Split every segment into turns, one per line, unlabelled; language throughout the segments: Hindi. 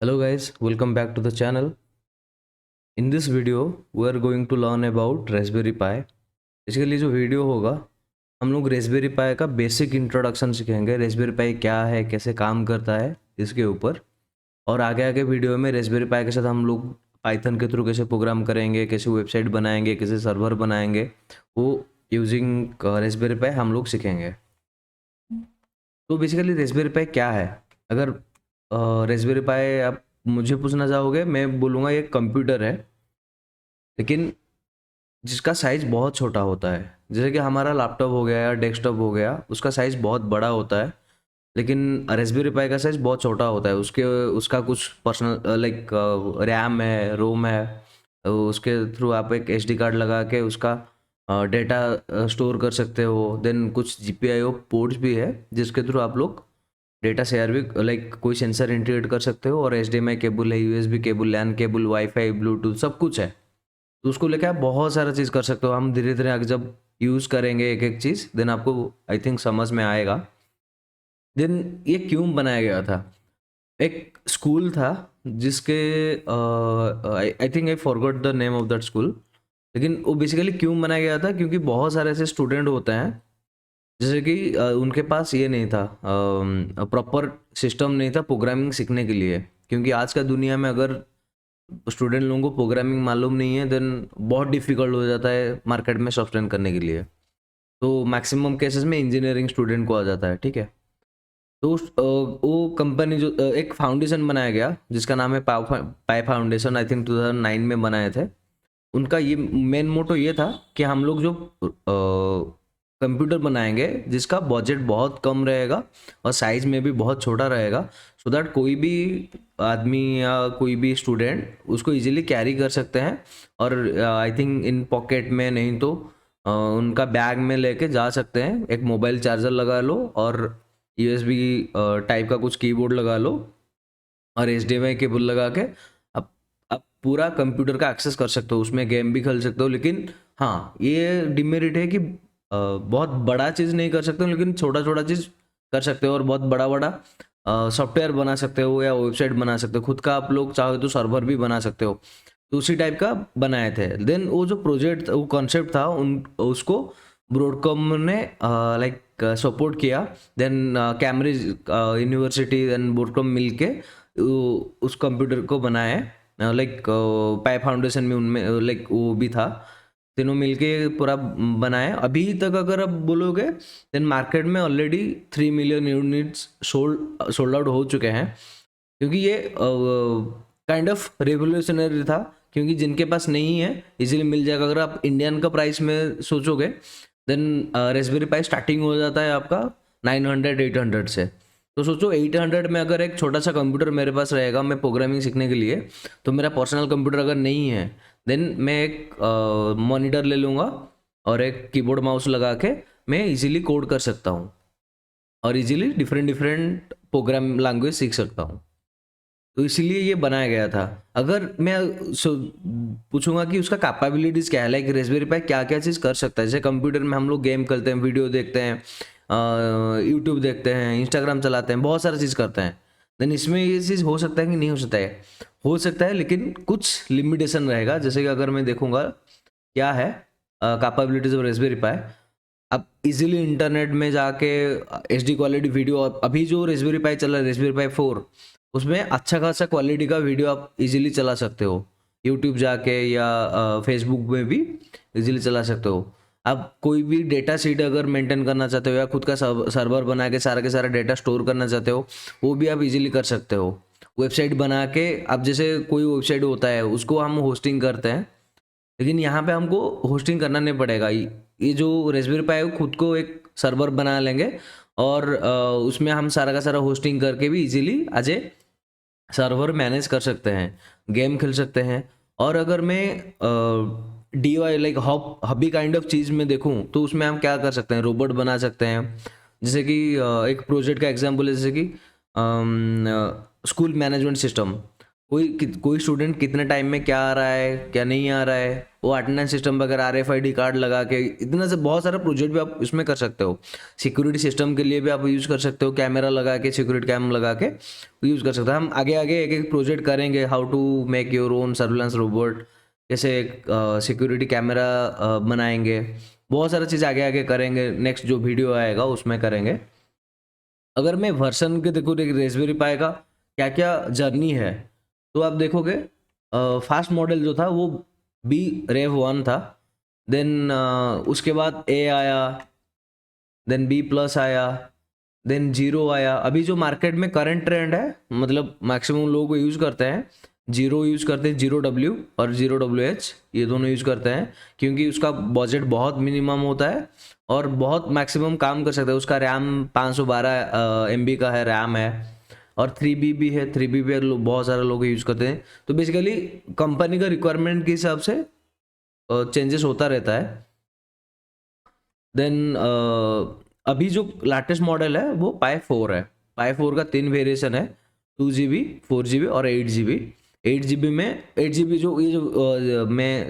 Hello guys, welcome back to the channel. In this video, we are going to learn about Raspberry Pi. Basically जो वीडियो होगा हम लोग रेस्पबेरी पाई का बेसिक इंट्रोडक्शन सीखेंगे। रेस्पबेरी पाई क्या है, कैसे काम करता है इसके ऊपर। और आगे आगे वीडियो में रेस्पबेरी पाई के साथ हम लोग पाइथन के थ्रू कैसे प्रोग्राम करेंगे, कैसे वेबसाइट बनाएंगे, कैसे सर्वर बनाएंगे, वो यूजिंग रेस्पबेरी पाई हम लोग सीखेंगे। तो बेसिकली रेस्पबेरी पाई क्या है? अगर रेस्पबेरी पाई आप मुझे पूछना चाहोगे, मैं बोलूँगा ये कंप्यूटर है, लेकिन जिसका साइज़ बहुत छोटा होता है। जैसे कि हमारा लैपटॉप हो गया या डेस्कटॉप हो गया, उसका साइज़ बहुत बड़ा होता है, लेकिन रेस्पबेरी पाई का साइज़ बहुत छोटा होता है। उसका कुछ पर्सनल लाइक रैम है, रोम है, उसके थ्रू आप एक एसडी कार्ड लगा के उसका डेटा स्टोर कर सकते हो। देन कुछ जीपीआईओ पोर्ट्स भी है जिसके थ्रू आप लोग डेटा शेयर भी लाइक कोई सेंसर इंटीग्रेट कर सकते हो। और एचडीएमआई केबल है, USB cable, LAN cable, WiFi, Bluetooth सब कुछ है। तो उसको लेके आप बहुत सारा चीज़ कर सकते हो। हम धीरे धीरे आगे जब यूज़ करेंगे एक एक चीज़, देन आपको आई थिंक समझ में आएगा। देन ये क्यों बनाया गया था? एक स्कूल था जिसके I think I forgot the name of that school, लेकिन वो बेसिकली क्यों बनाया गया था? क्योंकि बहुत सारे ऐसे स्टूडेंट होते हैं जैसे कि उनके पास ये नहीं था, प्रॉपर सिस्टम नहीं था प्रोग्रामिंग सीखने के लिए। क्योंकि आज का दुनिया में अगर स्टूडेंट लोगों को प्रोग्रामिंग मालूम नहीं है, देन बहुत डिफिकल्ट हो जाता है मार्केट में सस्टेन करने के लिए। तो मैक्सिमम केसेस में इंजीनियरिंग स्टूडेंट को आ जाता है, ठीक है। तो वो कंपनी जो एक फाउंडेशन बनाया गया जिसका नाम है पाई फाउंडेशन, आई थिंक 2009 में बनाए थे। उनका ये मेन मोटो ये था कि हम लोग जो कंप्यूटर बनाएंगे जिसका बजट बहुत कम रहेगा और साइज में भी बहुत छोटा रहेगा, सो दैट कोई भी आदमी या कोई भी स्टूडेंट उसको इजीली कैरी कर सकते हैं। और आई थिंक इन पॉकेट में नहीं तो उनका बैग में लेके जा सकते हैं। एक मोबाइल चार्जर लगा लो और यूएसबी टाइप का कुछ कीबोर्ड लगा लो और एचडीएमआई केबल लगा के आप पूरा कंप्यूटर का एक्सेस कर सकते हो, उसमें गेम भी खेल सकते हो। लेकिन हाँ, ये डिमेरिट है कि बहुत बड़ा चीज़ नहीं कर सकते हो, लेकिन छोटा छोटा चीज़ कर सकते हो और बहुत बड़ा बड़ा सॉफ्टवेयर बना सकते हो या वेबसाइट बना सकते हो। खुद का आप लोग चाहो तो सर्वर भी बना सकते हो। तो उसी टाइप का बनाए थे। देन वो जो प्रोजेक्ट, वो कॉन्सेप्ट था, उन उसको ब्रॉडकॉम ने लाइक सपोर्ट किया। Then Cambridge University then Broadcom मिल के उस कंप्यूटर को बनाए। लाइक पाई फाउंडेशन में उनमें लाइक वो भी था, तीनों मिलके पूरा बनाए। अभी तक अगर आप बोलोगे, देन मार्केट में already 3 million units sold out हो चुके हैं। क्योंकि ये काइंड ऑफ रेवोल्यूशनरी था, क्योंकि जिनके पास नहीं है इजीली मिल जाएगा। अगर आप इंडियन का प्राइस में सोचोगे, देन रेस्पबेरी पाई स्टार्टिंग हो जाता है आपका 900-800 से। तो सोचो 800 में अगर एक छोटा सा कंप्यूटर मेरे पास रहेगा मैं प्रोग्रामिंग सीखने के लिए, तो मेरा पर्सनल कंप्यूटर अगर नहीं है, देन मैं एक मॉनिटर ले लूँगा और एक कीबोर्ड माउस लगा के मैं इजीली कोड कर सकता हूँ और easily different different programme language सीख सकता हूँ। तो इसीलिए ये बनाया गया था। अगर मैं पूछूंगा कि उसका कैपेबिलिटीज़ क्या है, लाइक रेस्पबेरी पाई क्या क्या चीज़ कर सकता है। जैसे कंप्यूटर में हम लोग गेम खेलते हैं, वीडियो देखते हैं, यूट्यूब देखते हैं, इंस्टाग्राम चलाते हैं, बहुत सारा चीज़ करते हैं। देन इसमें ये चीज़ हो सकता है कि नहीं हो सकता है? हो सकता है, लेकिन कुछ लिमिटेशन रहेगा। जैसे कि अगर मैं देखूंगा क्या है कैपेबिलिटीज़ ऑफ रेस्पबेरी पाई, आप इजीली इंटरनेट में जाके एचडी क्वालिटी वीडियो, अभी जो रेस्पबेरी पाई चल रहा है रेस्पबेरी पाई 4, उसमें अच्छा खासा क्वालिटी का वीडियो आप इजीली चला सकते हो। यूट्यूब जाके या फेसबुक में भी इजीली चला सकते हो। आप कोई भी डेटा शीट अगर मेंटेन करना चाहते हो या खुद का सर्वर बना के सारा डेटा स्टोर करना चाहते हो, वो भी आप इजीली कर सकते हो। वेबसाइट बना के, आप जैसे कोई वेबसाइट होता है उसको हम होस्टिंग करते हैं, लेकिन यहाँ पे हमको होस्टिंग करना नहीं पड़ेगा। ये जो रेस्पबेरी पाई है खुद को एक सर्वर बना लेंगे और उसमें हम सारा का सारा होस्टिंग करके भी easily as a server manage कर सकते हैं, गेम खेल सकते हैं। और अगर मैं D Y like hobby kind of चीज़ में देखूँ, तो उसमें हम क्या कर सकते हैं, रोबोट बना सकते हैं। जैसे कि एक प्रोजेक्ट का एग्जांपल है, जैसे कि स्कूल मैनेजमेंट सिस्टम। कोई स्टूडेंट कितने टाइम में क्या आ रहा है क्या नहीं आ रहा है, वो अटेंडेंस सिस्टम वगैरह RFID कार्ड लगा के, इतना से बहुत सारा प्रोजेक्ट भी आप इसमें कर सकते हो। सिक्योरिटी सिस्टम के लिए भी आप यूज़ कर सकते हो, कैमरा लगा के, सिक्योरिटी कैम लगा के यूज़ कर सकते हो। हम आगे आगे एक एक प्रोजेक्ट करेंगे, how to make your own surveillance robot, कैसे सिक्योरिटी कैमरा बनाएंगे, बहुत सारा चीज़ आगे आगे करेंगे। नेक्स्ट जो वीडियो आएगा उसमें करेंगे। अगर मैं वर्सन के देखो रेसबेरी पाई का क्या क्या जर्नी है, तो आप देखोगे फास्ट मॉडल जो था वो बी रेव 1 था, देन उसके बाद ए आया, देन B+ आया, देन 0 आया। अभी जो मार्केट में करंट ट्रेंड है, मतलब मैक्सिमम लोग यूज़ करते हैं, 0 यूज़ करते हैं, 0W और 0WH, ये दोनों यूज़ करते हैं क्योंकि उसका बजट बहुत मिनिमम होता है और बहुत मैक्सिमम काम कर सकता है। उसका रैम 512 MB का है, रैम है, और 3B भी है, 3B भी बहुत सारे लोग यूज़ करते हैं। तो बेसिकली कंपनी का रिक्वायरमेंट के हिसाब से चेंजेस होता रहता है। देन अभी जो लेटेस्ट मॉडल है वो पाई 4 है। पाई 4 का 3 वेरिएशन है, 2GB, 4GB और 8GB। 8GB में 8GB जो ये जो मैं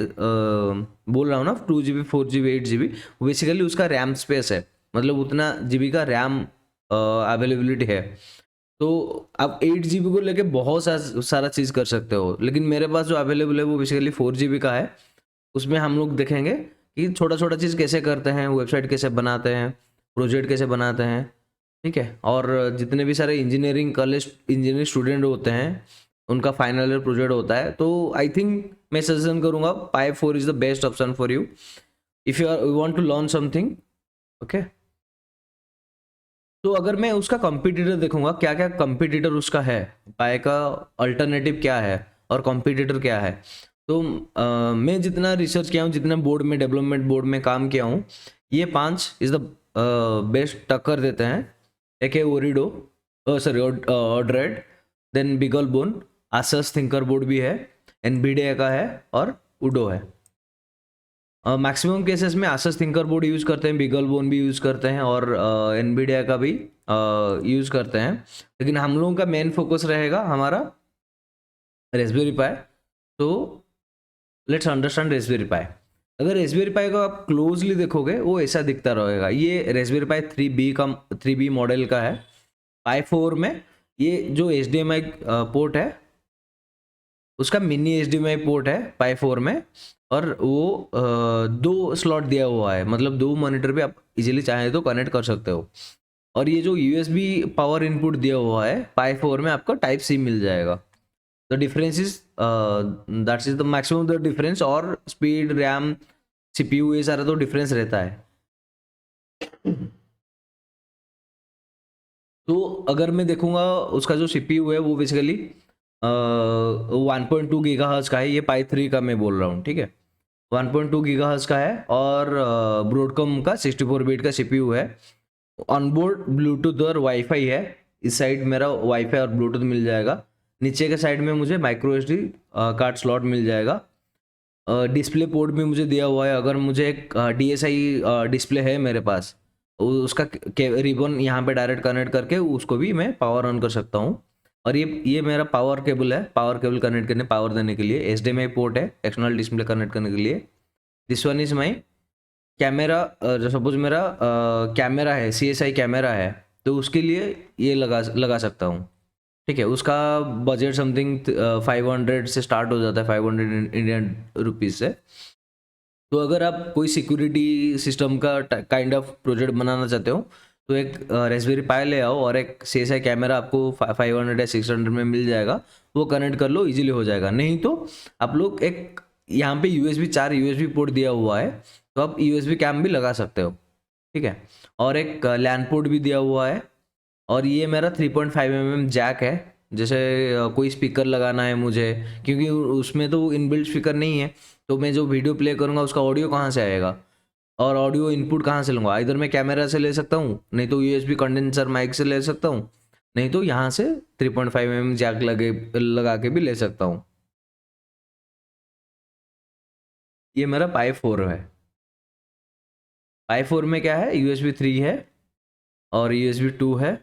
बोल रहा हूँ ना, 2GB, 4GB, 8GB, बेसिकली उसका रैम स्पेस है, मतलब उतना GB का रैम अवेलेबिलिटी है। तो आप 8GB को लेके बहुत सारा चीज़ कर सकते हो, लेकिन मेरे पास जो अवेलेबल है वो बेसिकली 4GB का है। उसमें हम लोग देखेंगे कि छोटा छोटा चीज़ कैसे करते हैं, वेबसाइट कैसे बनाते हैं, प्रोजेक्ट कैसे बनाते हैं, ठीक है। और जितने भी सारे इंजीनियरिंग स्टूडेंट होते हैं उनका फाइनल ईयर प्रोजेक्ट होता है, तो आई थिंक मैं सजेशन करूँगा Pi 4 is the best option for you if you want to learn something, okay. तो अगर मैं उसका कंपटीटर देखूंगा, क्या क्या कंपटीटर उसका है, पाई का अल्टरनेटिव क्या है और कंपटीटर क्या है, तो मैं जितना रिसर्च किया हूँ, जितना बोर्ड में, डेवलपमेंट बोर्ड में काम किया हूँ, ये 5 इज़ द बेस्ट टक्कर देते हैं। एक है ओरिडो, सॉरी ऑड्रेड, देन बिगल बोन, आसस थिंकर बोर्ड भी है, एनवीडिया का है और उडो है। मैक्सिमम केसेस में आसस थिंकर बोर्ड यूज़ करते हैं, बिगल बोन भी यूज़ करते हैं और एनवीडिया का भी यूज़ करते हैं, लेकिन हम लोगों का मेन फोकस रहेगा हमारा रेस्पबेरी पाई। तो लेट्स अंडरस्टैंड रेस्पबेरी पाई। अगर रेस्पबेरी पाई को आप क्लोजली देखोगे वो ऐसा दिखता रहेगा। ये रेस्पबेरी पाई 3B मॉडल का है। पाई 4 में ये जो HDMI पोर्ट है उसका मिनी HDMI पोर्ट है पाई 4 में, और वो 2 स्लॉट दिया हुआ है, मतलब 2 मॉनिटर पे आप इजीली चाहे तो कनेक्ट कर सकते हो। और ये जो USB पावर इनपुट दिया हुआ है पाई 4 में, आपको टाइप C मिल जाएगा। The difference is that's is the maximum the difference, और स्पीड, रैम, CPU, ये सारा तो डिफरेंस रहता है। तो अगर मैं देखूंगा उसका जो CPU है वो बेसिकली 1.2 गीगाहर्ट्ज का है। ये पाई 3 का मैं बोल रहा हूँ, ठीक है। 1.2 गीगाहर्ट्ज का है और ब्रॉडकॉम का 64 बिट का CPU है। ऑनबोर्ड ब्लूटूथ और वाईफाई है। इस साइड मेरा वाईफाई और ब्लूटूथ मिल जाएगा। नीचे के साइड में मुझे माइक्रो SD कार्ड स्लॉट मिल जाएगा। डिस्प्ले पोर्ट भी मुझे दिया हुआ है। अगर मुझे एक DSI डिस्प्ले है मेरे पास, उसका रिबन यहाँ पे डायरेक्ट कनेक्ट करके उसको भी मैं पावर ऑन कर सकता हूँ। और ये मेरा पावर केबल है, पावर केबल कनेक्ट करने, पावर देने के लिए। HDMI पोर्ट है एक्सटर्नल डिस्प्ले कनेक्ट करने के लिए। This one is my camera. जो सपोज मेरा कैमरा है, CSI कैमरा है, तो उसके लिए ये लगा सकता हूँ, ठीक है। उसका बजट समथिंग 500 से स्टार्ट हो जाता है, 500 इंडियन रुपीज़ से। तो अगर आप कोई सिक्योरिटी सिस्टम का काइंड ऑफ प्रोजेक्ट बनाना चाहते हो, तो एक रेस्पबेरी पाई ले आओ और एक CSI कैमरा आपको 500 या 600 में मिल जाएगा, वो कनेक्ट कर लो, इजीली हो जाएगा। नहीं तो आप लोग एक यहाँ पे USB 4 USB पोर्ट दिया हुआ है, तो आप USB कैम भी लगा सकते हो, ठीक है। और एक लैन पोर्ट भी दिया हुआ है। और ये मेरा 3.5 mm जैक है। जैसे कोई स्पीकर लगाना है मुझे, क्योंकि उसमें तो इनबिल्ट स्पीकर नहीं है, तो मैं जो वीडियो प्ले करूँगा उसका ऑडियो कहाँ से आएगा, और ऑडियो इनपुट कहाँ से लूँगा। इधर मैं कैमरा से ले सकता हूँ, नहीं तो USB कंडेंसर माइक से ले सकता हूँ, नहीं तो यहाँ से 3.5 mm जैक लगा के भी ले सकता हूँ। ये मेरा पाई 4 है। पाई 4 में क्या है, USB 3 है और USB 2 है,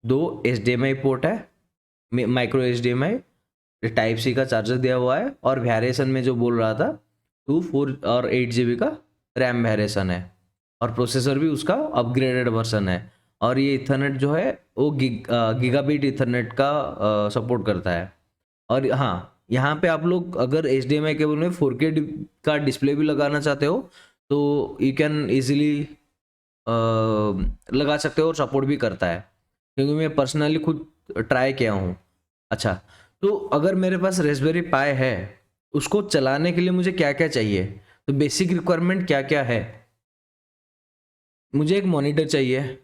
2 HDMI पोर्ट है, माइक्रो HDMI, टाइप सी का चार्जर दिया हुआ है, और वेरिएशन में जो बोल रहा था 2, 4 और 8 GB का रैम वेरिएशन है, और प्रोसेसर भी उसका अपग्रेडेड वर्जन है। और ये इथरनेट जो है वो गीगाबिट इथरनेट का सपोर्ट करता है। और हाँ, यहाँ पे आप लोग अगर HDMI केबल में 4K का डिस्प्ले भी लगाना चाहते हो तो यू कैन इजीली लगा सकते हो, और सपोर्ट भी करता है, क्योंकि मैं पर्सनली खुद ट्राई किया हूँ। अच्छा, तो अगर मेरे पास रेस्पबेरी पाई है, उसको चलाने के लिए मुझे क्या क्या चाहिए? तो बेसिक रिक्वायरमेंट क्या क्या है? मुझे एक मॉनिटर चाहिए,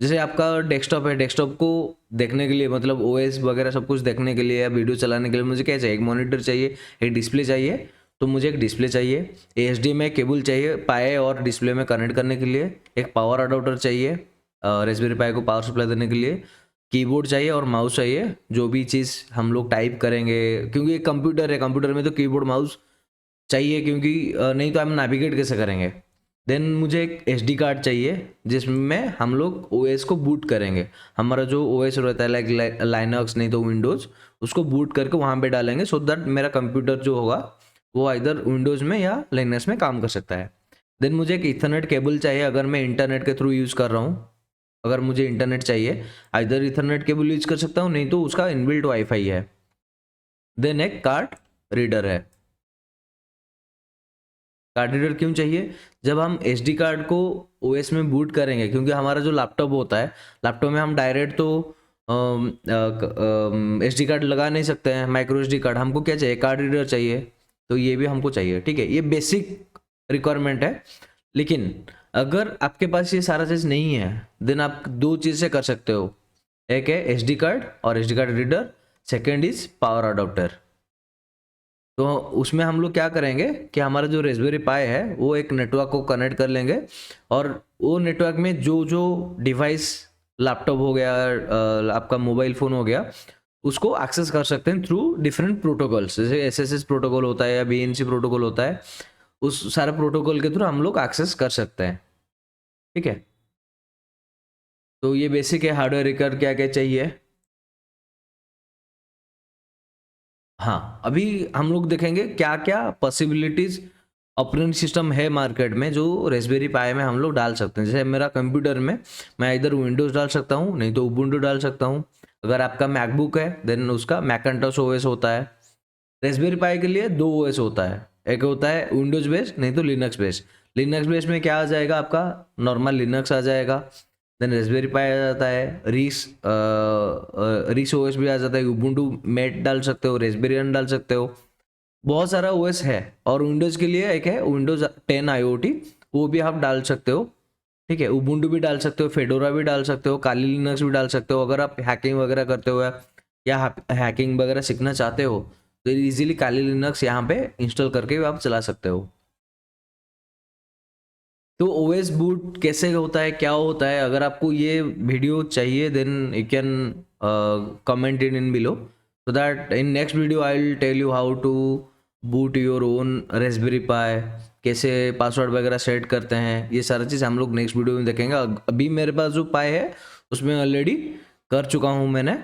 जैसे आपका डेस्कटॉप है, डेस्कटॉप को देखने के लिए, मतलब OS वगैरह सब कुछ देखने के लिए या वीडियो चलाने के लिए मुझे क्या चाहिए? एक मॉनिटर चाहिए, एक डिस्प्ले चाहिए। तो मुझे एक डिस्प्ले चाहिए, HDMI केबल चाहिए पाई और डिस्प्ले में कनेक्ट करने के लिए, एक पावर अडाप्टर चाहिए रेस्पबेरी पाई को पावर सप्लाई देने के लिए, कीबोर्ड चाहिए और माउस चाहिए, जो भी चीज़ हम लोग टाइप करेंगे, क्योंकि एक कंप्यूटर है, कंप्यूटर में तो कीबोर्ड माउस चाहिए, क्योंकि नहीं तो हम नेविगेट कैसे करेंगे। देन मुझे एक SD कार्ड चाहिए, जिसमें हम लोग OS को बूट करेंगे। हमारा जो OS रहता है लाइक लाइनक्स नहीं तो विंडोज़, उसको बूट करके वहाँ पे डालेंगे, सो दैट मेरा कंप्यूटर जो होगा वो इधर विंडोज़ में या लाइनक्स में काम कर सकता है। देन मुझे एक इथरनेट केबल चाहिए, अगर मैं इंटरनेट के थ्रू यूज़ कर रहा हूँ, अगर मुझे इंटरनेट चाहिए, इधर इथरनेट केबल यूज कर सकता हूँ, नहीं तो उसका इनबिल्ट वाईफाई है। देन एक कार्ड रीडर है। कार्ड रीडर क्यों चाहिए? जब हम SD कार्ड को OS में बूट करेंगे, क्योंकि हमारा जो लैपटॉप होता है, लैपटॉप में हम डायरेक्ट तो SD कार्ड लगा नहीं सकते हैं, माइक्रो SD कार्ड। हमको क्या चाहिए? कार्ड रीडर चाहिए। तो ये भी हमको चाहिए, ठीक है, ये बेसिक रिक्वायरमेंट है। लेकिन अगर आपके पास ये सारा चीज़ नहीं है, देन आप दो चीज़ें कर सकते हो, एक है SD कार्ड और SD card reader, second is power adapter. तो उसमें हम लोग क्या करेंगे कि हमारा जो रेस्पबेरी पाई है वो एक नेटवर्क को कनेक्ट कर लेंगे, और वो नेटवर्क में जो जो डिवाइस, लैपटॉप हो गया, आपका मोबाइल फ़ोन हो गया, उसको एक्सेस कर सकते हैं थ्रू डिफरेंट प्रोटोकॉल्स, जैसे SSH प्रोटोकॉल होता है या BNC प्रोटोकॉल होता है। उस सारे प्रोटोकॉल के थ्रू हम लोग एक्सेस कर सकते हैं, ठीक है। तो ये बेसिक है हार्डवेयर रिक्वायर क्या क्या चाहिए। हाँ, अभी हम लोग देखेंगे क्या क्या पॉसिबिलिटीज ऑपरेटिंग सिस्टम है मार्केट में जो रेस्पबेरी पाई में हम लोग डाल सकते हैं। जैसे मेरा कंप्यूटर में मैं इधर विंडोज़ डाल सकता हूँ, नहीं तो उबुंटू डाल सकता हूँ। अगर आपका मैकबुक है देन उसका मैकिन्टॉश OS होता है। रेस्पबेरी पाई के लिए दो OS होता है, एक होता है विंडोज़ बेस्ड, नहीं तो लिनक्स बेस्ड। लिनक्स बेस्ड में क्या आ जाएगा? आपका नॉर्मल लिनक्स आ जाएगा। देन रेस्पबेरी पाई आ जाता है, रीस OS भी आ जाता है, उबुंटू मेट डाल सकते हो, रेस्पबेरियन डाल सकते हो, बहुत सारा OS है। और विंडोज़ के लिए एक है विंडोज़ 10 IoT, वो भी आप डाल सकते हो, ठीक है। उबुंटू भी डाल सकते हो, फेडोरा भी डाल सकते हो, काली लिनक्स भी डाल सकते हो। अगर आप हैकिंग वगैरह करते हो या हैकिंग वगैरह सीखना चाहते हो तो इजीली काली लिनक्स यहाँ पे इंस्टॉल करके भी आप चला सकते हो। तो OS बूट कैसे होता है, क्या होता है, अगर आपको ये वीडियो चाहिए then you can comment in below, so that in next video I will tell you how to boot your own raspberry pi, कैसे पासवर्ड वगैरह सेट करते हैं, ये सारा चीज़ हम लोग नेक्स्ट वीडियो में देखेंगे। अभी मेरे पास जो पाई है उसमें ऑलरेडी कर चुका हूँ मैंने,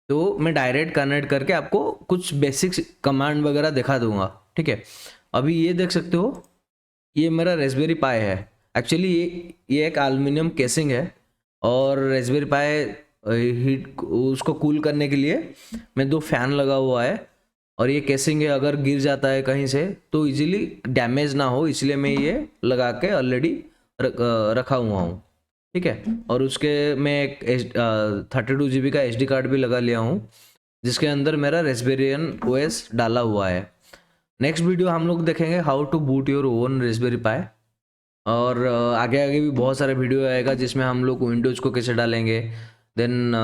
तो मैं डायरेक्ट कनेक्ट करके आपको कुछ बेसिक्स कमांड वगैरह दिखा दूंगा, ठीक है। अभी ये देख सकते हो, ये मेरा रेस्पबेरी पाई है। एक्चुअली ये एक एल्युमिनियम केसिंग है, और रेस्पबेरी पाई हीट उसको कूल करने के लिए मैं दो फैन लगा हुआ है, और ये केसिंग है, अगर गिर जाता है कहीं से तो इजीली डैमेज ना हो, इसलिए मैं ये लगा के ऑलरेडी रखा हुआ हूँ, ठीक है। और उसके मैं एक 32 GB का SD कार्ड भी लगा लिया हूँ, जिसके अंदर मेरा रेस्पबेरियन OS डाला हुआ है। नेक्स्ट वीडियो हम लोग देखेंगे how to boot your own raspberry pi, और आगे आगे भी बहुत सारे वीडियो आएगा जिसमें हम लोग विंडोज़ को कैसे डालेंगे, देन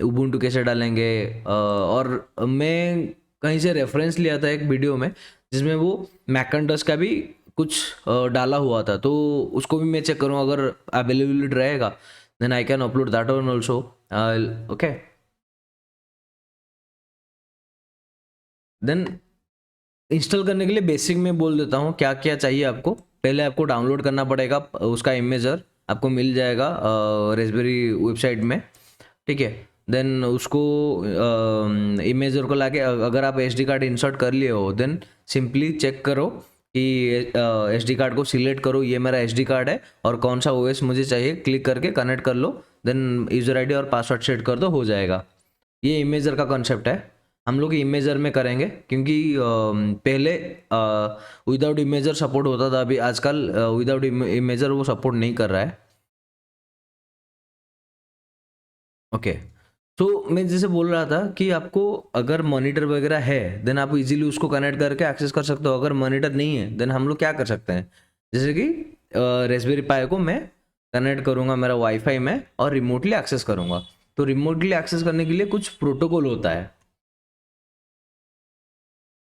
उबुंटू कैसे डालेंगे। और मैं कहीं से रेफरेंस लिया था एक वीडियो में, जिसमें वो मैकिन्टॉश का भी कुछ डाला हुआ था, तो उसको भी मैं चेक करूँ, अगर अवेलेबिलिटी रहेगा then I can upload that one also, okay. Then install करने के लिए बेसिक में बोल देता हूँ क्या क्या चाहिए आपको। पहले आपको डाउनलोड करना पड़ेगा, उसका इमेजर आपको मिल जाएगा रेस्पबेरी वेबसाइट में, ठीक है। देन उसको इमेजर को लाके अगर आप एसडी कार्ड इंसर्ट कर लिए हो देन सिंपली चेक करो कि एसडी कार्ड को सिलेक्ट करो, ये मेरा एसडी कार्ड है और कौन सा ओएस मुझे चाहिए, क्लिक करके कनेक्ट कर लो, देन यूज़र आईडी और पासवर्ड सेट कर दो, हो जाएगा। ये इमेजर का कॉन्सेप्ट है, हम लोग इमेजर में करेंगे क्योंकि पहले विदाउट इमेजर सपोर्ट होता था, अभी आजकल विदाउट इमेजर वो सपोर्ट नहीं कर रहा है। ओके, तो मैं जैसे बोल रहा था कि आपको अगर मॉनिटर वगैरह है देन आप इजीली उसको कनेक्ट करके एक्सेस कर सकते हो। अगर मॉनिटर नहीं है देन हम लोग क्या कर सकते हैं, जैसे कि रेस्पबेरी पाई को मैं कनेक्ट करूँगा मेरा वाईफाई में और रिमोटली एक्सेस करूँगा। तो रिमोटली एक्सेस करने के लिए कुछ प्रोटोकॉल होता है,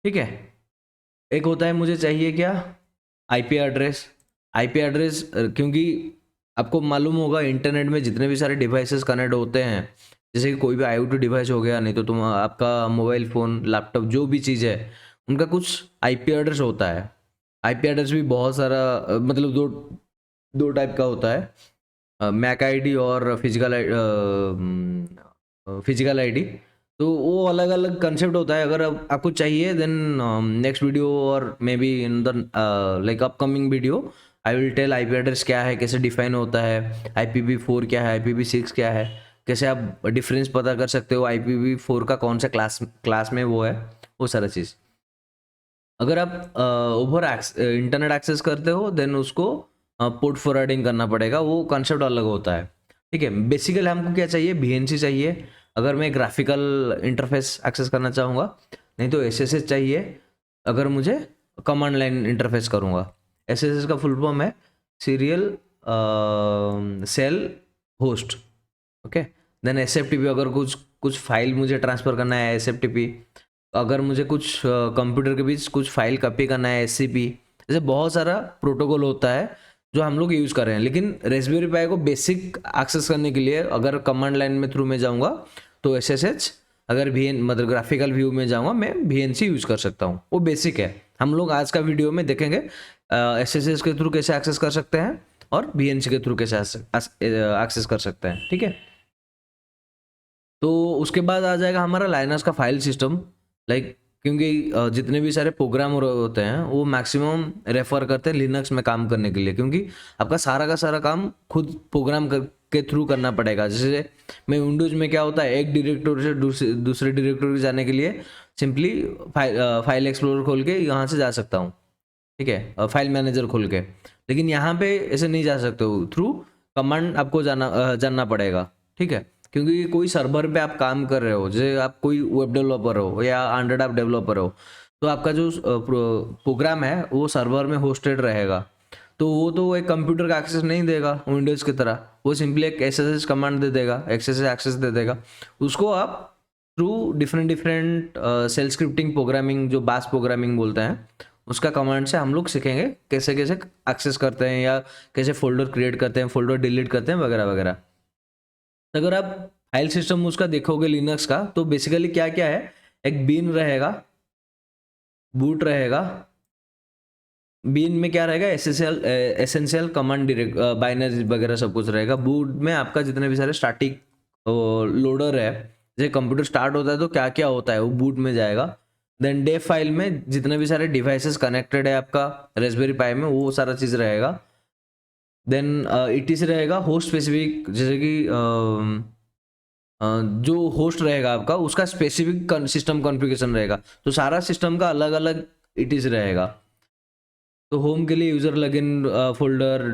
ठीक है। एक होता है मुझे चाहिए क्या, आईपी एड्रेस। आईपी एड्रेस क्योंकि आपको मालूम होगा इंटरनेट में जितने भी सारे डिवाइसेस कनेक्ट होते हैं, जैसे कि कोई भी आईओटी डिवाइस हो गया, नहीं तो तुम आपका मोबाइल फ़ोन, लैपटॉप, जो भी चीज़ है उनका कुछ आईपी एड्रेस होता है। आईपी एड्रेस भी बहुत सारा मतलब दो टाइप का होता है, मैक आईडी और फिजिकल आईडी। तो वो अलग अलग कंसेप्ट होता है। अगर आपको चाहिए देन नेक्स्ट वीडियो और maybe in the like upcoming video I will tell IP address क्या है, कैसे डिफाइन होता है, IPv4 क्या है, IPv6 क्या है, कैसे आप डिफरेंस पता कर सकते हो, IPv4 का कौन सा क्लास में वो है, वो सारा चीज़। अगर आप ओवर इंटरनेट एक्सेस करते हो देन उसको पोर्ट फॉरवर्डिंग करना पड़ेगा, वो कॉन्सेप्ट अलग होता है, ठीक है। बेसिकली हमको क्या चाहिए, VNC चाहिए अगर मैं ग्राफिकल इंटरफेस एक्सेस करना चाहूँगा, नहीं तो SSH चाहिए अगर मुझे कमांड लाइन इंटरफेस करूँगा। SSH का फुल फॉर्म है serial cell host, okay. Then SFTP, अगर कुछ फाइल मुझे ट्रांसफ़र करना है SFTP, अगर मुझे कुछ कंप्यूटर के बीच कुछ फाइल कॉपी करना है SCP, जैसे बहुत सारा प्रोटोकॉल होता है जो हम लोग यूज़ कर रहे हैं। लेकिन रेस्पबेरी पाई को बेसिक एक्सेस करने के लिए अगर कमांड लाइन में थ्रू में जाऊँगा तो SSH, अगर मतलब ग्राफिकल व्यू में जाऊँगा मैं VNC यूज़ कर सकता हूँ, वो बेसिक है। हम लोग आज का वीडियो में देखेंगे SSH के थ्रू कैसे एक्सेस कर सकते हैं और VNC के थ्रू कैसे एक्सेस कर सकते हैं, ठीक है। तो उसके बाद आ जाएगा हमारा लाइनस का फाइल सिस्टम, लाइक क्योंकि जितने भी सारे प्रोग्राम होते हैं वो मैक्सिमम रेफर करते हैं लिनक्स में काम करने के लिए, क्योंकि आपका सारा का सारा काम खुद प्रोग्राम के थ्रू करना पड़ेगा। जैसे मैं विंडोज़ में क्या होता है, एक डायरेक्टरी से दूसरे डायरेक्टरी जाने के लिए सिंपली फाइल एक्सप्लोरर खोल के यहाँ से जा सकता हूँ, ठीक है, फाइल मैनेजर खोल के। लेकिन यहाँ पे ऐसे नहीं जा सकते हो, थ्रू कमांड आपको जानना पड़ेगा, ठीक है। क्योंकि कोई सर्वर पे आप काम कर रहे हो, जैसे आप कोई वेब डेवलपर हो या एंड्रॉइड ऐप डेवलपर हो, तो आपका जो प्रोग्राम है वो सर्वर में होस्टेड रहेगा, तो वो तो एक कंप्यूटर का एक्सेस नहीं देगा विंडोज़ की तरह, वो सिंपली एक SSH कमांड दे देगा, एक्सेस दे देगा। उसको आप through different shell scripting programming, जो बास प्रोग्रामिंग बोलते हैं, उसका कमांड से हम लोग सीखेंगे कैसे कैसे एक्सेस करते हैं या कैसे फोल्डर क्रिएट करते हैं, फोल्डर डिलीट करते हैं, वगैरह वगैरह। अगर आप फाइल सिस्टम उसका देखोगे लिनक्स का, तो बेसिकली क्या क्या है, एक बीन रहेगा, बूट रहेगा, बीन में क्या रहेगा, एसेंशियल कमांड डायरेक्ट बाइनरी वगैरह सब कुछ रहेगा। बूट में आपका जितने भी सारे स्टार्टिंग लोडर है, जैसे कंप्यूटर स्टार्ट होता है तो क्या क्या होता है वो बूट में जाएगा। देन डेव फाइल में जितने भी सारे डिवाइसेस कनेक्टेड है आपका रेस्पबेरी पाई में, वो सारा चीज़ रहेगा। देन ETC रहेगा, होस्ट स्पेसिफिक, जैसे कि जो होस्ट रहेगा आपका उसका स्पेसिफिक सिस्टम कॉन्फ़िगरेशन रहेगा, तो सारा सिस्टम का अलग अलग ETC रहेगा। तो होम के लिए यूज़र लगिन फोल्डर,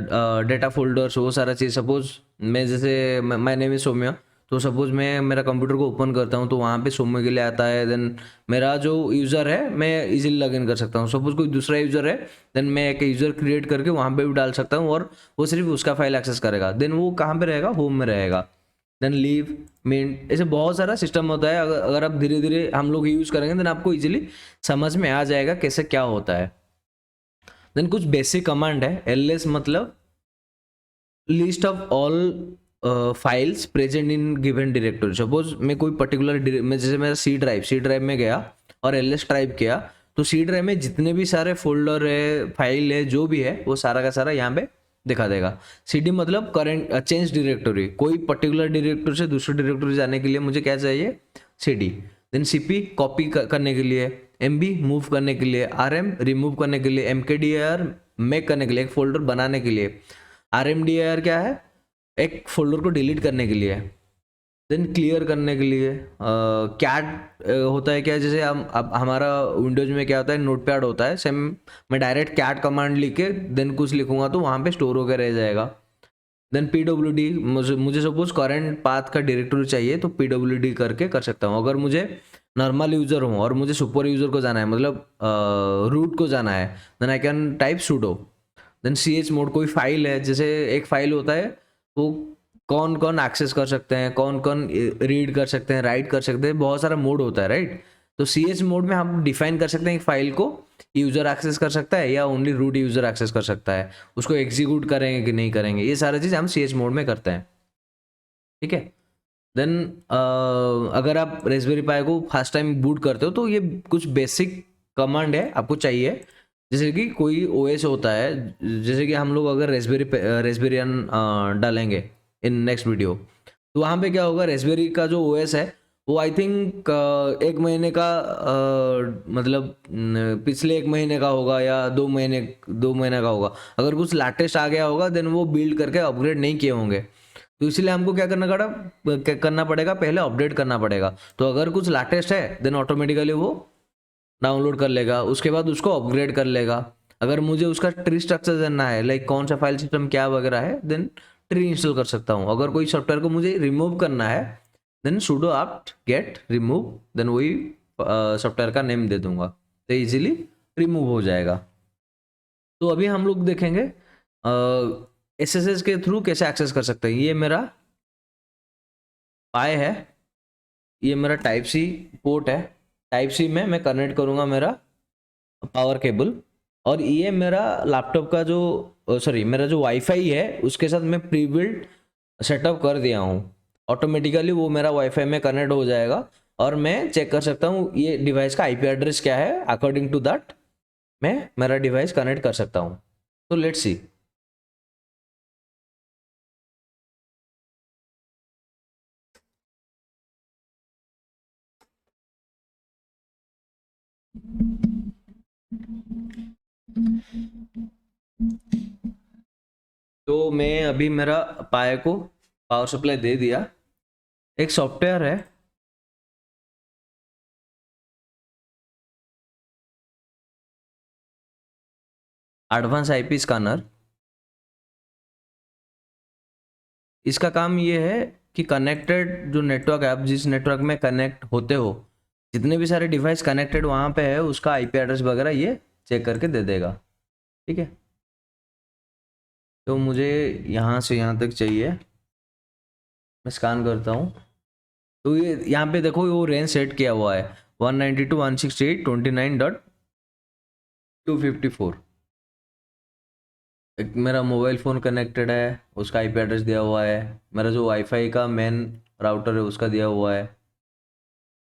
डेटा फोल्डर्स, वो सारा चीज़। सपोज मैं जैसे माय नेम इज सौम्या, तो सपोज मैं मेरा कंप्यूटर को ओपन करता हूँ तो वहाँ पे सौम्य के लिए आता है। देन मेरा जो यूज़र है मैं इजीली लॉगिन कर सकता हूँ। सपोज कोई दूसरा यूज़र है देन मैं एक यूज़र क्रिएट करके वहाँ पे भी डाल सकता हूँ और वो सिर्फ उसका फाइल एक्सेस करेगा। देन वो कहाँ पे रहेगा, होम में रहेगा। देन लीव, मिंट, ऐसे बहुत सारा सिस्टम होता है। अगर आप धीरे धीरे हम लोग यूज़ करेंगे देन आपको ईजिली समझ में आ जाएगा कैसे क्या होता है। देन कुछ बेसिक कमांड है, LS मतलब list of all files present in given directory. Suppose मैं कोई पर्टिकुलर में, जैसे मेरा सी ड्राइव में गया और LS टाइप किया, तो सी ड्राइव में जितने भी सारे फोल्डर है, फाइल है, जो भी है, वो सारा का सारा यहाँ पे दिखा देगा। CD मतलब करंट चेंज डायरेक्टरी, कोई पर्टिकुलर डायरेक्टरी से दूसरे डायरेक्टरी जाने के लिए मुझे क्या चाहिए, CD। देन CP कॉपी करने के लिए, MB मूव करने के लिए, RM रिमूव करने के लिए, MKDIR मेक करने के लिए, एक फोल्डर बनाने के लिए, RMDIR क्या है, एक फोल्डर को डिलीट करने के लिए, देन क्लियर करने के लिए। कैट होता है क्या, जैसे हम अब हमारा विंडोज में क्या होता है, नोटपैड होता है, सेम मैं डायरेक्ट कैट कमांड लिख के देन कुछ लिखूंगा तो वहाँ पे स्टोर होकर रह जाएगा। देन PWD, मुझे सपोज करंट पाथ का डायरेक्टरी चाहिए तो PWD करके कर सकता हूँ। अगर मुझे नॉर्मल यूजर हूँ और मुझे सुपर यूजर को जाना है, मतलब रूट को जाना है, then I can type sudo। Then CH mode, कोई फाइल है, जैसे एक फाइल होता है वो कौन कौन एक्सेस कर सकते हैं, कौन कौन रीड कर सकते हैं, राइट कर सकते हैं, बहुत सारा मोड होता है राइट। तो CH मोड में हम डिफाइन कर सकते हैं एक फाइल को यूजर एक्सेस कर सकता है या ओनली रूट यूजर एक्सेस कर सकता है, उसको एग्जीक्यूट करेंगे कि नहीं करेंगे, ये सारी चीज़ हम CH मोड में करते हैं, ठीक है। देन अगर आप रेस्पबेरी पाई को फर्स्ट टाइम बूट करते हो तो ये कुछ बेसिक कमांड है आपको चाहिए, जैसे कि कोई OS होता है, जैसे कि हम लोग अगर रेस्पबेरियन डालेंगे इन नेक्स्ट वीडियो, तो वहाँ पे क्या होगा, रेस्पबेरी का जो OS है वो आई थिंक 1 महीने का मतलब पिछले 1 महीने का होगा या 2 महीने का होगा। अगर कुछ लेटेस्ट आ गया होगा देन वो बिल्ड करके अपग्रेड नहीं किए होंगे, तो इसलिए हमको क्या करना पड़ेगा, पहले अपडेट करना पड़ेगा। तो अगर कुछ लेटेस्ट है देन ऑटोमेटिकली वो डाउनलोड कर लेगा, उसके बाद उसको अपग्रेड कर लेगा। अगर मुझे उसका ट्री स्ट्रक्चर जानना है, लाइक कौन सा फाइल सिस्टम क्या वगैरह है, देन ट्री इंस्टॉल कर सकता हूँ। अगर कोई सॉफ्टवेयर को मुझे रिमूव करना है then sudo apt get remove, then वही सॉफ्टवेयर का नेम दे दूंगा तो इजीली रिमूव हो जाएगा। तो अभी हम लोग देखेंगे SSH के थ्रू कैसे एक्सेस कर सकते हैं। ये मेरा पाई है, ये मेरा टाइप सी पोर्ट है, टाइप सी में मैं कनेक्ट करूंगा मेरा पावर केबल, और ये मेरा लैपटॉप का जो मेरा जो वाईफाई है उसके साथ मैं प्री बिल्ड सेटअप कर दिया हूँ। ऑटोमेटिकली वो मेरा वाईफाई में कनेक्ट हो जाएगा और मैं चेक कर सकता हूँ ये डिवाइस का IP एड्रेस क्या है, अकॉर्डिंग टू दैट मैं मेरा डिवाइस कनेक्ट कर सकता हूँ। तो लेट्स सी। तो मैं अभी मेरा पाए को पावर सप्लाई दे दिया। एक सॉफ्टवेयर है एडवांस IP स्कैनर, इसका काम ये है कि कनेक्टेड जो नेटवर्क है, आप जिस नेटवर्क में कनेक्ट होते हो, जितने भी सारे डिवाइस कनेक्टेड वहाँ पे है उसका IP एड्रेस वगैरह ये चेक करके दे देगा, ठीक है। तो मुझे यहाँ से यहाँ तक चाहिए, मैं स्कैन करता हूँ। तो ये यहाँ पे देखो वो रेंज सेट किया हुआ है 192.168.29.254। एक मेरा मोबाइल फ़ोन कनेक्टेड है उसका IP एड्रेस दिया हुआ है, मेरा जो वाईफाई का मेन राउटर है उसका दिया हुआ है,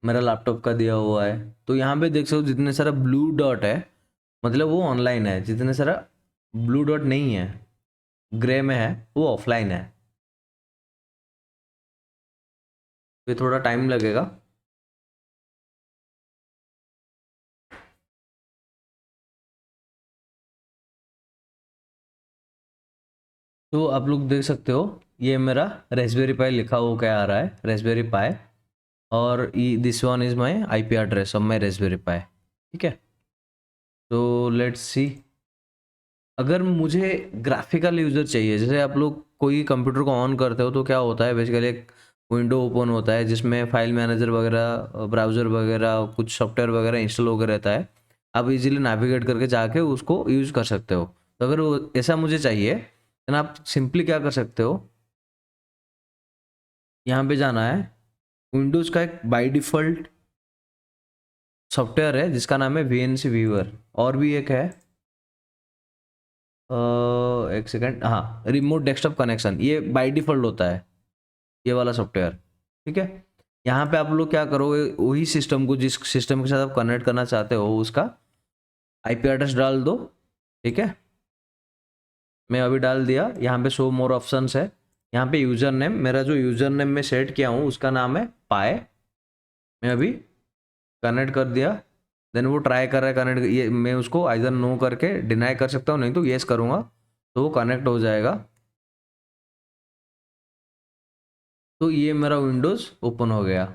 मेरा लैपटॉप का दिया हुआ है। तो यहाँ पे देख सकते हो जितने सारा ब्लू डॉट है मतलब वो ऑनलाइन है, जितने सारा ब्लू डॉट नहीं है ग्रे में है वो ऑफलाइन है। तो ये थोड़ा टाइम लगेगा। तो आप लोग देख सकते हो ये मेरा रेस्पबेरी पाई लिखा हुआ क्या आ रहा है, रेस्पबेरी पाई, और this one is my IP address of my raspberry pi, ठीक है। तो लेट्स सी, अगर मुझे ग्राफिकल यूज़र चाहिए, जैसे आप लोग कोई कंप्यूटर को ऑन करते हो तो क्या होता है, बेसिकली एक विंडो ओपन होता है जिसमें फाइल मैनेजर वगैरह, ब्राउज़र वगैरह, कुछ सॉफ्टवेयर वगैरह इंस्टॉल होकर रहता है। आप इजीली नेविगेट करके जाके उसको यूज़ कर सकते हो। तो अगर ऐसा मुझे चाहिए तो आप सिंपली क्या कर सकते हो, यहाँ पे जाना है, विंडोज़ का एक बाय डिफ़ॉल्ट सॉफ्टवेयर है जिसका नाम है VNC व्यूअर, और भी एक है एक सेकंड, हाँ, रिमोट डेस्कटॉप कनेक्शन, ये बाय डिफ़ॉल्ट होता है ये वाला सॉफ्टवेयर, ठीक है। यहाँ पे आप लोग क्या करोगे, वही सिस्टम को जिस सिस्टम के साथ आप कनेक्ट करना चाहते हो उसका IP एड्रेस डाल दो, ठीक है। मैं अभी डाल दिया। यहाँ पे शो मोर ऑप्शंस है, यहाँ पे यूजर नेम, मेरा जो यूजर नेम मैं सेट किया हूँ उसका नाम है पाए। मैं अभी कनेक्ट कर दिया, देन वो ट्राई कर रहा है कनेक्ट, ये मैं उसको आइदर नो करके डिनाई कर सकता हूँ, नहीं तो येस करूँगा तो वो कनेक्ट हो जाएगा। तो ये मेरा विंडोज़ ओपन हो गया।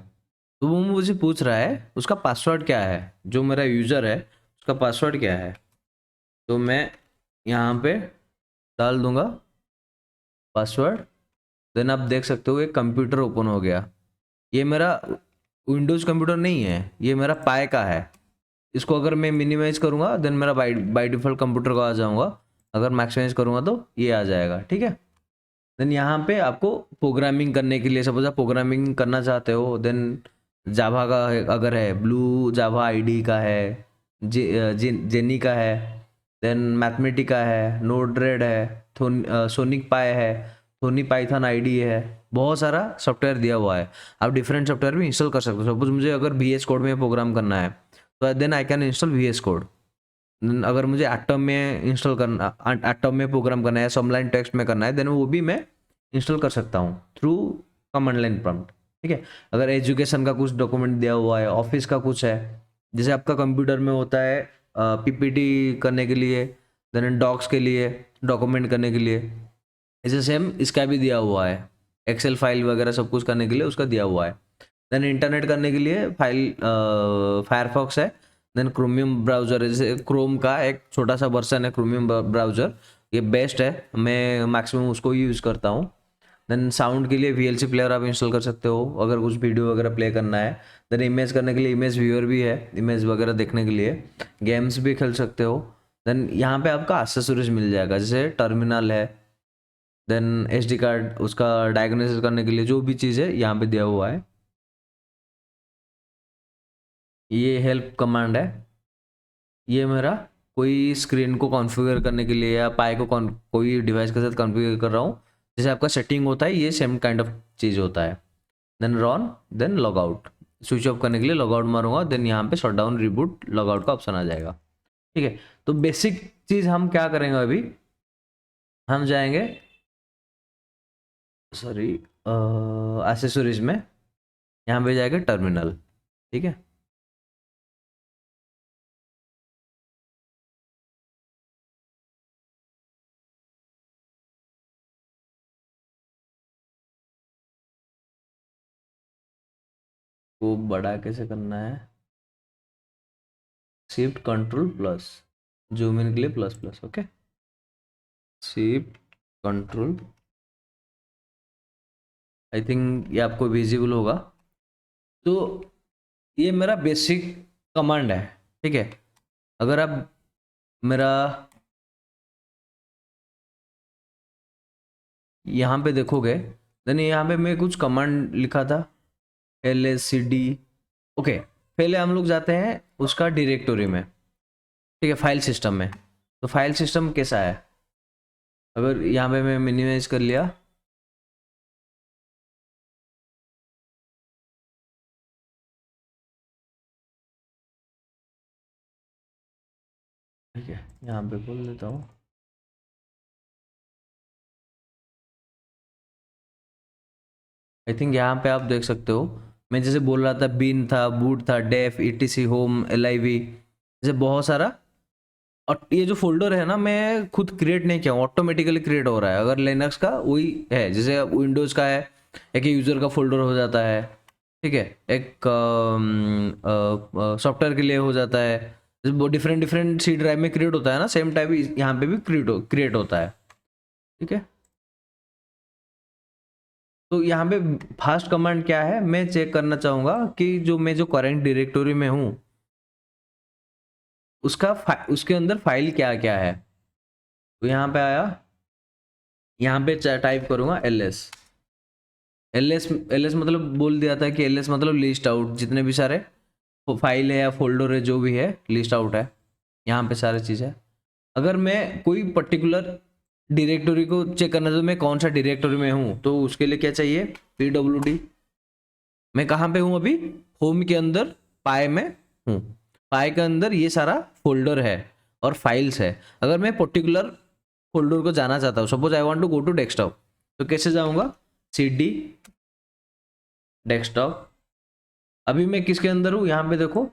तो वो मुझे पूछ रहा है उसका पासवर्ड क्या है, जो मेरा यूज़र है उसका पासवर्ड क्या है। तो मैं यहाँ पे डाल दूंगा पासवर्ड, देन आप देख सकते हो एक कंप्यूटर ओपन हो गया। ये मेरा विंडोज़ कंप्यूटर नहीं है, ये मेरा पाए का है। इसको अगर मैं मिनिमाइज करूँगा देन मेरा बाई डिफ़ॉल्ट कंप्यूटर को आ जाऊँगा, अगर मैक्सिमाइज करूँगा तो ये आ जाएगा, ठीक है। देन यहाँ पे आपको प्रोग्रामिंग करने के लिए, सपोज आप प्रोग्रामिंग करना चाहते हो, देन जावा का अगर है, ब्लू जावा आईडी का है, जेनी का है, देन मैथमेटिका है, नोड रेड है, सोनिक पाई है, सोनी पाइथन आईडी है, बहुत सारा सॉफ्टवेयर दिया हुआ है। आप डिफरेंट सॉफ्टवेयर भी इंस्टॉल कर सकते हो। सपोज मुझे अगर VS कोड में प्रोग्राम करना है तो then I can install VS code. अगर मुझे एटम में इंस्टॉल करना, एटम में प्रोग्राम करना है, समलाइन टेक्स्ट में करना है, देन वो भी मैं इंस्टॉल कर सकता हूँ थ्रू कमांड लाइन प्रॉम्प्ट, ठीक है। अगर एजुकेशन का कुछ डॉक्यूमेंट दिया हुआ है, ऑफिस का कुछ है, जैसे आपका कंप्यूटर में होता है PPT करने के लिए, देन डॉक्स के लिए, डॉक्यूमेंट करने के लिए, इसे सेम इसका भी दिया हुआ है, एक्सेल फाइल वगैरह सब कुछ करने के लिए उसका दिया हुआ है। देन इंटरनेट करने के लिए फाइल फायरफॉक्स है, देन क्रोमियम ब्राउज़र है, जैसे क्रोम का एक छोटा सा वर्जन है क्रोमियम ब्राउज़र, ये बेस्ट है, मैं मैक्सिमम उसको ही यूज़ करता हूँ। देन साउंड के लिए VLC प्लेयर आप इंस्टॉल कर सकते हो अगर कुछ वीडियो वगैरह प्ले करना है। देन इमेज करने के लिए इमेज व्यूअर भी है, इमेज वगैरह देखने के लिए, गेम्स भी खेल सकते हो। देन यहाँ पे आपका एक्सेसरीज मिल जाएगा, जैसे टर्मिनल है, देन SD कार्ड, उसका डायग्नोसिस करने के लिए जो भी चीज़ है यहाँ पे दिया हुआ है। ये हेल्प कमांड है, ये मेरा कोई स्क्रीन को कॉन्फ़िगर करने के लिए या पाई को कोई डिवाइस के साथ कॉन्फ़िगर कर रहा हूँ, जैसे आपका सेटिंग होता है, ये सेम काइंड ऑफ चीज़ होता है। Then run, then log out, switch off करने के लिए लॉग आउट मारूंगा, देन यहाँ पे shut down reboot log out का ऑप्शन आ जाएगा, ठीक है। तो बेसिक चीज़ हम क्या करेंगे अभी, हम जाएंगे सॉरी एक्सेसरीज में, यहाँ पे जाएगा टर्मिनल, ठीक है। वो बड़ा कैसे करना है, shift control plus, zoom in के लिए plus plus, okay, shift control, I think ये आपको विजिबल होगा। तो ये मेरा बेसिक कमांड है, ठीक है। अगर आप मेरा यहाँ पे देखोगे, देन यहाँ पे मैं कुछ कमांड लिखा था, LSCD, ओके। पहले हम लोग जाते हैं उसका डायरेक्टरी में, ठीक है, फाइल सिस्टम में। तो फाइल सिस्टम कैसा है, अगर यहाँ पे मैं मिनिमाइज कर लिया, ठीक है, यहाँ पे खोल देता हूँ। आई थिंक यहाँ पे आप देख सकते हो, मैं जैसे बोल रहा था बिन था, बूट था, डेफ, ETC होम, LIV, जैसे बहुत सारा। और ये जो फोल्डर है ना, मैं खुद क्रिएट नहीं किया हूँ, ऑटोमेटिकली क्रिएट हो रहा है। अगर लिनक्स का वही है, जैसे विंडोज़ का है, एक यूज़र का फोल्डर हो जाता है, ठीक है, एक सॉफ्टवेयर के लिए हो जाता है, वो डिफरेंट डिफरेंट C ड्राइव में क्रिएट होता है ना, सेम टाइप यहाँ पे भी क्रिएट होता है, ठीक है। तो यहाँ पे फास्ट कमांड क्या है, मैं चेक करना चाहूँगा कि जो मैं जो करंट डायरेक्टरी में हूँ उसके अंदर फाइल क्या क्या है। तो यहाँ पे आया, यहाँ पे टाइप करूँगा LS, LS मतलब बोल दिया था कि LS मतलब लिस्ट आउट, जितने भी सारे फाइल है या फोल्डर है जो भी है, लिस्ट आउट है, यहाँ पे सारी चीज़ है। अगर मैं कोई पर्टिकुलर डायरेक्टरी को चेक करना चाहता हूँ, मैं कौन सा डायरेक्टरी में हूँ, तो उसके लिए क्या चाहिए, PWD। मैं कहाँ पे हूँ अभी, होम के अंदर पाई में हूँ, पाई के अंदर ये सारा फोल्डर है और फाइल्स है। अगर मैं पर्टिकुलर फोल्डर को जाना चाहता हूँ, suppose I want to go to desktop, तो कैसे जाऊँगा, CD डेस्कटॉप। अभी मैं किसके अंदर हूँ, यहाँ पे देखो,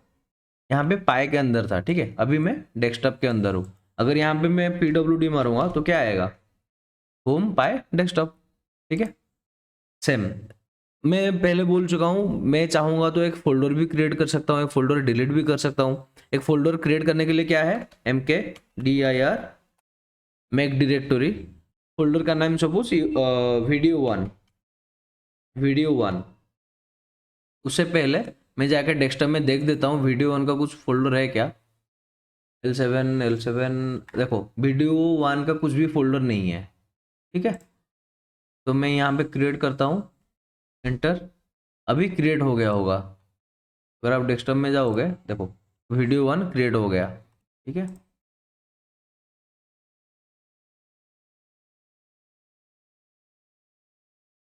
यहाँ पे पाई के अंदर था, ठीक है, अभी मैं डेस्कटॉप के अंदर हूँ। अगर यहाँ पे मैं PWD मारूंगा तो क्या आएगा, होम पाई डेस्कटॉप, ठीक है। सेम मैं पहले बोल चुका हूँ, मैं चाहूंगा तो एक फोल्डर भी क्रिएट कर सकता हूँ, एक फोल्डर डिलीट भी कर सकता हूँ। एक फोल्डर क्रिएट करने के लिए क्या है, MKDIR मेक डायरेक्टरी, फोल्डर का नाम सपोज वीडियो 1। उससे पहले मैं जाकर डेस्कटॉप में देख देता हूँ वीडियो 1 का कुछ फोल्डर है क्या। L7 देखो, वीडियो 1 का कुछ भी फोल्डर नहीं है, ठीक है। तो मैं यहाँ पे क्रिएट करता हूँ, एंटर, अभी क्रिएट हो गया होगा। अगर आप डेस्कटॉप में जाओगे, देखो वीडियो 1 क्रिएट हो गया, ठीक है।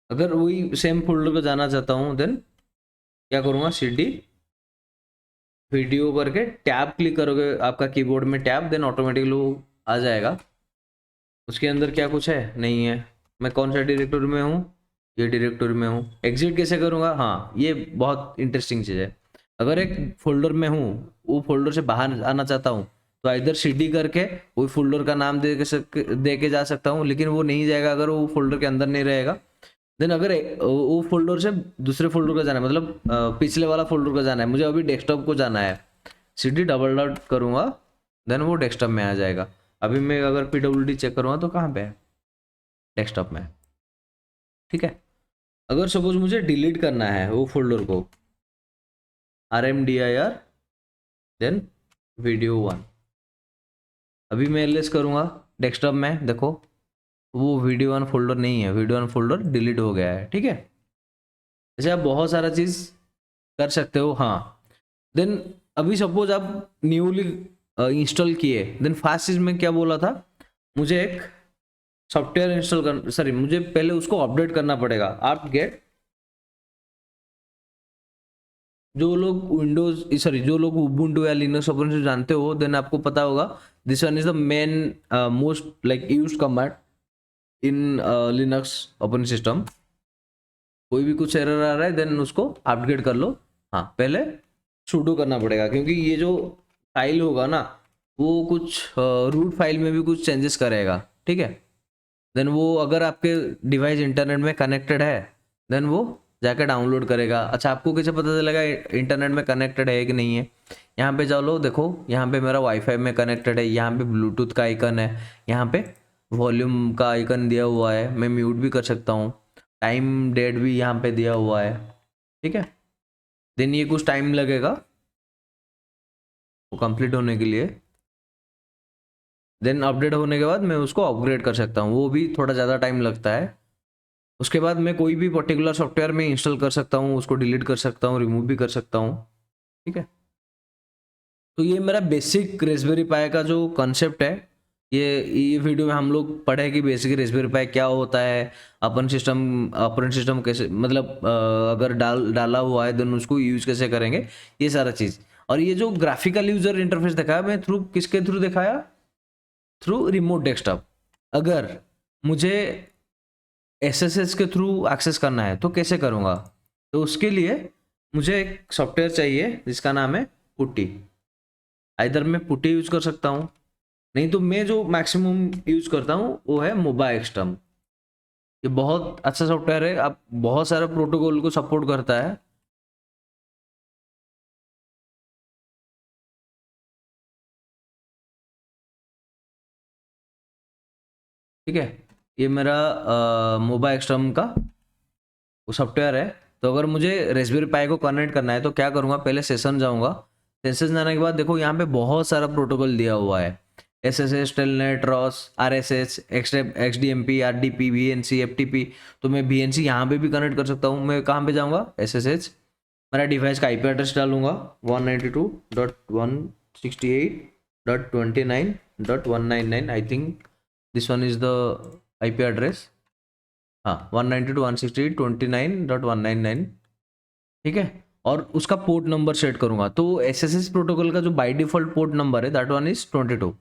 अगर वही सेम फोल्डर को जाना चाहता हूँ, देन क्या करूँगा, CD वीडियो करके टैब क्लिक करोगे आपका कीबोर्ड में, टैब, देन ऑटोमेटिकली वो आ जाएगा। उसके अंदर क्या कुछ है, नहीं है। मैं कौन सा डायरेक्टरी में हूँ, ये डायरेक्टरी में हूँ। एग्जिट कैसे करूँगा, हाँ ये बहुत इंटरेस्टिंग चीज़ है। अगर एक फोल्डर में हूँ, वो फोल्डर से बाहर आना चाहता हूँ, तो इधर CD करके वही फोल्डर का नाम दे के जा सकता हूँ, लेकिन वो नहीं जाएगा अगर वो फोल्डर के अंदर नहीं रहेगा। देन अगर वो फोल्डर से दूसरे फोल्डर को जाना है, मतलब पिछले वाला फोल्डर को जाना है, मुझे अभी डेस्कटॉप को जाना है, CD डबल डॉट करूँगा, देन वो डेस्कटॉप में आ जाएगा। अभी मैं अगर PWD चेक करूँगा तो कहाँ पे है, डेस्कटॉप में, ठीक है। अगर सपोज मुझे डिलीट करना है वो फोल्डर को, RMDIR देन वीडियो 1, अभी मैं एलएस करूँगा डेस्कटॉप में, देखो वो वीडियो 1 फोल्डर नहीं है, वीडियो 1 फोल्डर डिलीट हो गया है, ठीक है। जैसे आप बहुत सारा चीज़ कर सकते हो, हाँ। देन अभी सपोज आप न्यूली इंस्टॉल किए, देन फास्ट चीज में क्या बोला था, मुझे एक सॉफ्टवेयर इंस्टॉल कर, सॉरी मुझे पहले उसको अपडेट करना पड़ेगा। आप गेट, जो लोग विंडोज, सॉरी जो लोग उबुंटू या लिनक्स ऑपरेटिंग सिस्टम जानते हो, देन आपको पता होगा this one is the main most like used command in Linux operating system. कोई भी कुछ एरर आ रहा है, देन उसको अपडेट कर लो। हाँ, पहले सुडो करना पड़ेगा, क्योंकि ये जो फाइल होगा ना, वो कुछ रूट फाइल में भी कुछ चेंजेस करेगा, ठीक है। देन वो अगर आपके डिवाइस इंटरनेट में कनेक्टेड है, देन वो जाकर डाउनलोड करेगा। अच्छा, आपको कैसे पता चलेगा इंटरनेट में कनेक्टेड है कि नहीं है, यहाँ पे जाओ लो, देखो यहाँ पे मेरा वाईफाई में कनेक्टेड है, यहाँ पे ब्लूटूथ का आइकन है, यहाँ पे वॉल्यूम का आइकन दिया हुआ है, मैं म्यूट भी कर सकता हूँ, टाइम डेट भी यहाँ पे दिया हुआ है, ठीक है। देन ये कुछ टाइम लगेगा वो कंप्लीट होने के लिए, देन अपडेट होने के बाद मैं उसको अपग्रेड कर सकता हूँ, वो भी थोड़ा ज़्यादा टाइम लगता है। उसके बाद मैं कोई भी पर्टिकुलर सॉफ्टवेयर में इंस्टॉल कर सकता हूँ, उसको डिलीट कर सकता हूँ, रिमूव भी कर सकता हूँ, ठीक है। तो ये मेरा बेसिक रेस्पबेरी पाई का जो कॉन्सेप्ट है, ये वीडियो में हम लोग पढ़े कि बेसिक रेस्पबेरी पाई क्या होता है, ऑपरेटिंग सिस्टम कैसे, मतलब अगर डाला हुआ है देन उसको यूज कैसे करेंगे, ये सारा चीज़। और ये जो ग्राफिकल यूजर इंटरफेस दिखाया, मैं थ्रू किसके थ्रू दिखाया, थ्रू रिमोट डेस्कटॉप। अगर मुझे SSH के थ्रू एक्सेस करना है तो कैसे करूँगा, तो उसके लिए मुझे एक सॉफ्टवेयर चाहिए जिसका नाम है पुट्टी। इधर मैं पुट्टी यूज कर सकता हूँ, नहीं तो मैं जो मैक्सिमम यूज करता हूँ वो है मोबाइल। ये बहुत अच्छा सॉफ्टवेयर है, आप बहुत सारे प्रोटोकॉल को सपोर्ट करता है, ठीक है। ये मेरा मोबाइल का वो सॉफ्टवेयर है। तो अगर मुझे रेस्पबेरी पाई को कनेक्ट करना है तो क्या करूँगा, पहले सेशन जाऊँगा, सेशन जाने के बाद देखो यहाँ पे बहुत सारा प्रोटोकॉल दिया हुआ है, SSH, telnet, Ross, RSH, XDMP, RDP, VNC, FTP। तो मैं VNC यहाँ पे भी कनेक्ट कर सकता हूँ। मैं कहाँ पे जाऊँगा, SSH, मेरा डिवाइस का IP एड्रेस डालूंगा 192.168.29.199। I think this one is the IP address, हाँ 192.168.29.199, ठीक है। और उसका पोर्ट नंबर सेट करूंगा, तो SSH प्रोटोकॉल का जो बाय डिफॉल्ट पोर्ट नंबर है दैट वन इज 22।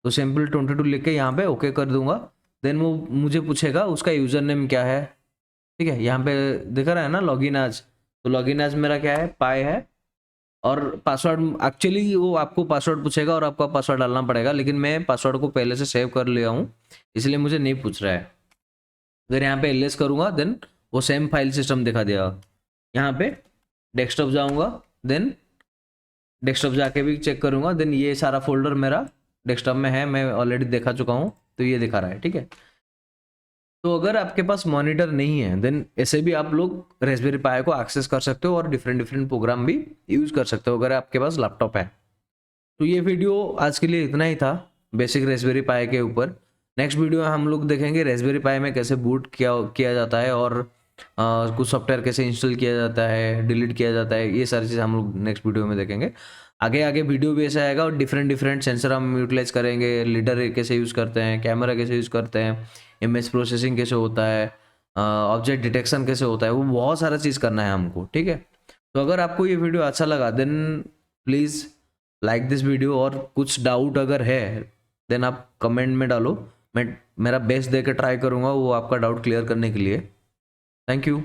तो सिंपल 22 लिख के यहाँ पे ओके कर दूंगा। देन वो मुझे पूछेगा उसका यूज़र नेम क्या है, ठीक है। यहाँ पे दिख रहा है ना लॉगिन आज, तो लॉगिन आज मेरा क्या है, पाई है। और पासवर्ड एक्चुअली वो आपको पासवर्ड पूछेगा और आपका पासवर्ड डालना पड़ेगा, लेकिन मैं पासवर्ड को पहले से सेव कर लिया हूँ, इसलिए मुझे नहीं पूछ रहा है। अगर यहाँ पे एलएस करूँगा देन वो सेम फाइल सिस्टम दिखा देगा। यहाँ पे डेस्कटॉप जाऊँगा, देन डेस्कटॉप जाके भी चेक करूँगा, देन ये सारा फोल्डर मेरा डेस्कटॉप में है, मैं ऑलरेडी देखा चुका हूँ, तो ये दिखा रहा है, ठीक है। तो अगर आपके पास मॉनिटर नहीं है देन ऐसे भी आप लोग रेस्पबेरी पाई को एक्सेस कर सकते हो और डिफरेंट डिफरेंट प्रोग्राम भी यूज़ कर सकते हो अगर आपके पास लैपटॉप है। तो ये वीडियो आज के लिए इतना ही था बेसिक रेस्पबेरी पाई के ऊपर। नेक्स्ट वीडियो में हम लोग देखेंगे रेस्पबेरी पाई में कैसे बूट किया जाता है और कुछ सॉफ्टवेयर कैसे इंस्टॉल किया जाता है, डिलीट किया जाता है, ये सारी चीज़ हम लोग नेक्स्ट वीडियो में देखेंगे। आगे आगे वीडियो भी ऐसा आएगा और डिफरेंट डिफरेंट सेंसर हम यूटिलाइज करेंगे, लीडर कैसे यूज़ करते हैं, कैमरा कैसे यूज़ करते हैं, इमेज प्रोसेसिंग कैसे होता है, ऑब्जेक्ट डिटेक्शन कैसे होता है, वो बहुत सारा चीज़ करना है हमको, ठीक है। तो अगर आपको ये वीडियो अच्छा लगा then please like this video, और कुछ डाउट अगर है देन आप कमेंट में डालो, मैं मेरा बेस्ट दे के ट्राई करूँगा वो आपका डाउट क्लियर करने के लिए। Thank you.